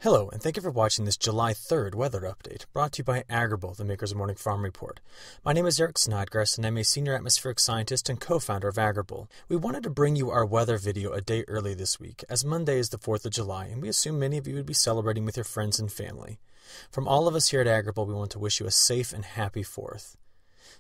Hello, and thank you for watching this July 3rd weather update, brought to you by Agrible, the makers of Morning Farm Report. My name is Eric Snodgrass, and I'm a senior atmospheric scientist and co-founder of Agrible. We wanted to bring you our weather video a day early this week, as Monday is the 4th of July, and we assume many of you would be celebrating with your friends and family. From all of us here at Agrible, we want to wish you a safe and happy 4th.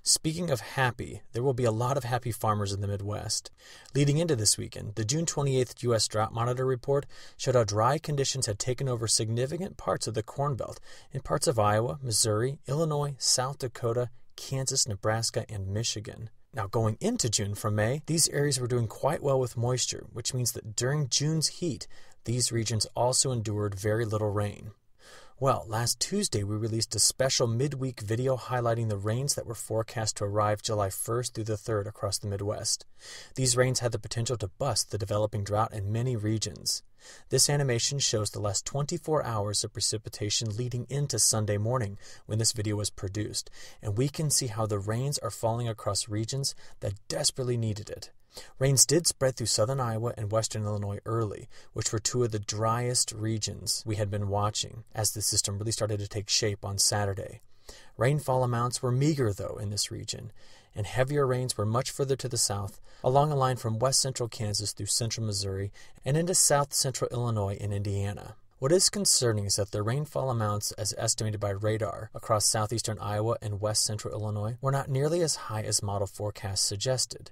Speaking of happy, there will be a lot of happy farmers in the Midwest. Leading into this weekend, the June 28th U.S. Drought Monitor report showed how dry conditions had taken over significant parts of the Corn Belt in parts of Iowa, Missouri, Illinois, South Dakota, Kansas, Nebraska, and Michigan. Now, going into June from May, these areas were doing quite well with moisture, which means that during June's heat, these regions also endured very little rain. Well, last Tuesday we released a special midweek video highlighting the rains that were forecast to arrive July 1st through the 3rd across the Midwest. These rains had the potential to bust the developing drought in many regions. This animation shows the last 24 hours of precipitation leading into Sunday morning when this video was produced, and we can see how the rains are falling across regions that desperately needed it. Rains did spread through southern Iowa and western Illinois early, which were two of the driest regions we had been watching as the system really started to take shape on Saturday. Rainfall amounts were meager, though, in this region, and heavier rains were much further to the south, along a line from west central Kansas through central Missouri and into south central Illinois and Indiana. What is concerning is that the rainfall amounts, as estimated by radar across southeastern Iowa and west central Illinois, were not nearly as high as model forecasts suggested.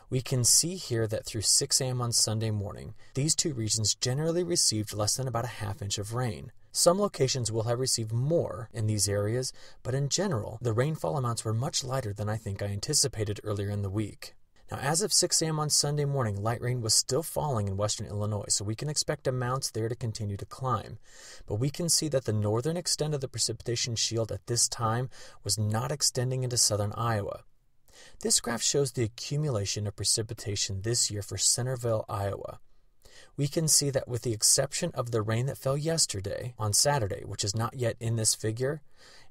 We can see here that through 6 a.m. on Sunday morning, these two regions generally received less than about a half-inch of rain. Some locations will have received more in these areas, but in general, the rainfall amounts were much lighter than I think I anticipated earlier in the week. Now, as of 6 a.m. on Sunday morning, light rain was still falling in western Illinois, so we can expect amounts there to continue to climb. But we can see that the northern extent of the precipitation shield at this time was not extending into southern Iowa. This graph shows the accumulation of precipitation this year for Centerville, Iowa. We can see that with the exception of the rain that fell yesterday, on Saturday, which is not yet in this figure,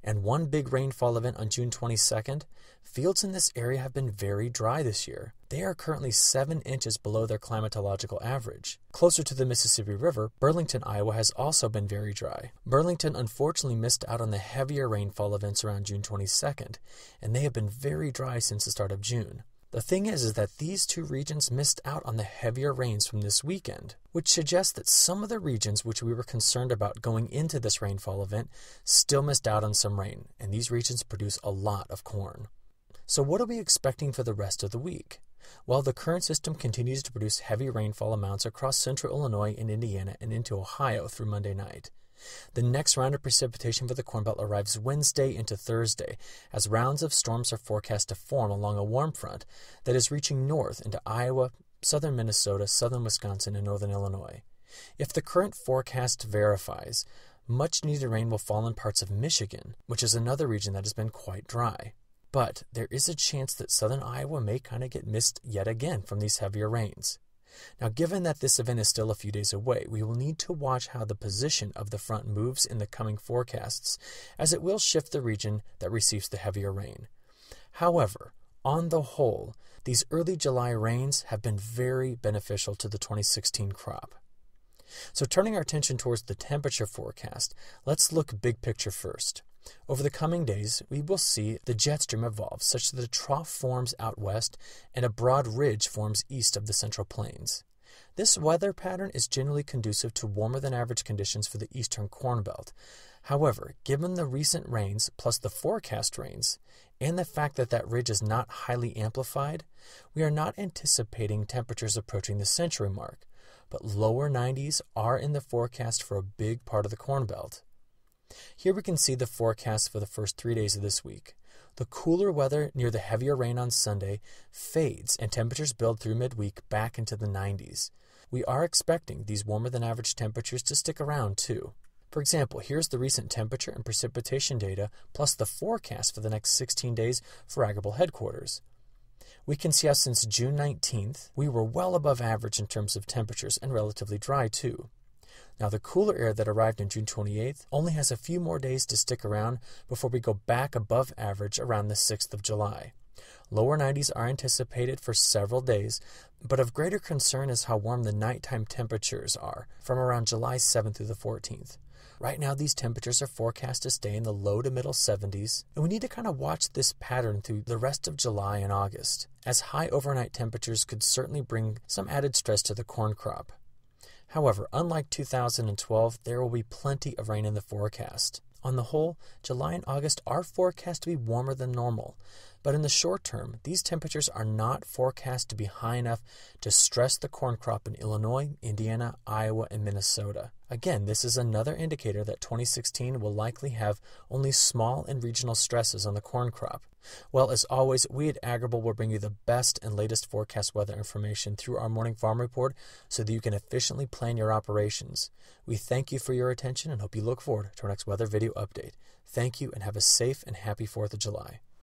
and one big rainfall event on June 22nd, fields in this area have been very dry this year. They are currently 7 inches below their climatological average. Closer to the Mississippi River, Burlington, Iowa has also been very dry. Burlington unfortunately missed out on the heavier rainfall events around June 22nd, and they have been very dry since the start of June. The thing is that these two regions missed out on the heavier rains from this weekend, which suggests that some of the regions which we were concerned about going into this rainfall event still missed out on some rain, and these regions produce a lot of corn. So what are we expecting for the rest of the week? Well, the current system continues to produce heavy rainfall amounts across central Illinois and Indiana and into Ohio through Monday night. The next round of precipitation for the Corn Belt arrives Wednesday into Thursday, as rounds of storms are forecast to form along a warm front that is reaching north into Iowa, southern Minnesota, southern Wisconsin, and northern Illinois. If the current forecast verifies, much needed rain will fall in parts of Michigan, which is another region that has been quite dry. But there is a chance that southern Iowa may kind of get missed yet again from these heavier rains. Now, given that this event is still a few days away, we will need to watch how the position of the front moves in the coming forecasts, as it will shift the region that receives the heavier rain. However, on the whole, these early July rains have been very beneficial to the 2016 crop. So turning our attention towards the temperature forecast, let's look big picture first. Over the coming days, we will see the jet stream evolve such that a trough forms out west and a broad ridge forms east of the Central Plains. This weather pattern is generally conducive to warmer than average conditions for the eastern Corn Belt. However, given the recent rains plus the forecast rains, and the fact that that ridge is not highly amplified, we are not anticipating temperatures approaching the century mark, but lower 90s are in the forecast for a big part of the Corn Belt. Here we can see the forecast for the first 3 days of this week. The cooler weather near the heavier rain on Sunday fades and temperatures build through midweek back into the 90s. We are expecting these warmer than average temperatures to stick around too. For example, here's the recent temperature and precipitation data plus the forecast for the next 16 days for Agrible headquarters. We can see how since June 19th, we were well above average in terms of temperatures and relatively dry too. Now, the cooler air that arrived on June 28th only has a few more days to stick around before we go back above average around the 6th of July. Lower 90s are anticipated for several days, but of greater concern is how warm the nighttime temperatures are from around July 7th through the 14th. Right now, these temperatures are forecast to stay in the low to middle 70s, and we need to kind of watch this pattern through the rest of July and August, as high overnight temperatures could certainly bring some added stress to the corn crop. However, unlike 2012, there will be plenty of rain in the forecast. On the whole, July and August are forecast to be warmer than normal, but in the short term, these temperatures are not forecast to be high enough to stress the corn crop in Illinois, Indiana, Iowa, and Minnesota. Again, this is another indicator that 2016 will likely have only small and regional stresses on the corn crop. Well, as always, we at Agrible will bring you the best and latest forecast weather information through our morning farm report so that you can efficiently plan your operations. We thank you for your attention and hope you look forward to our next weather video update. Thank you and have a safe and happy 4th of July.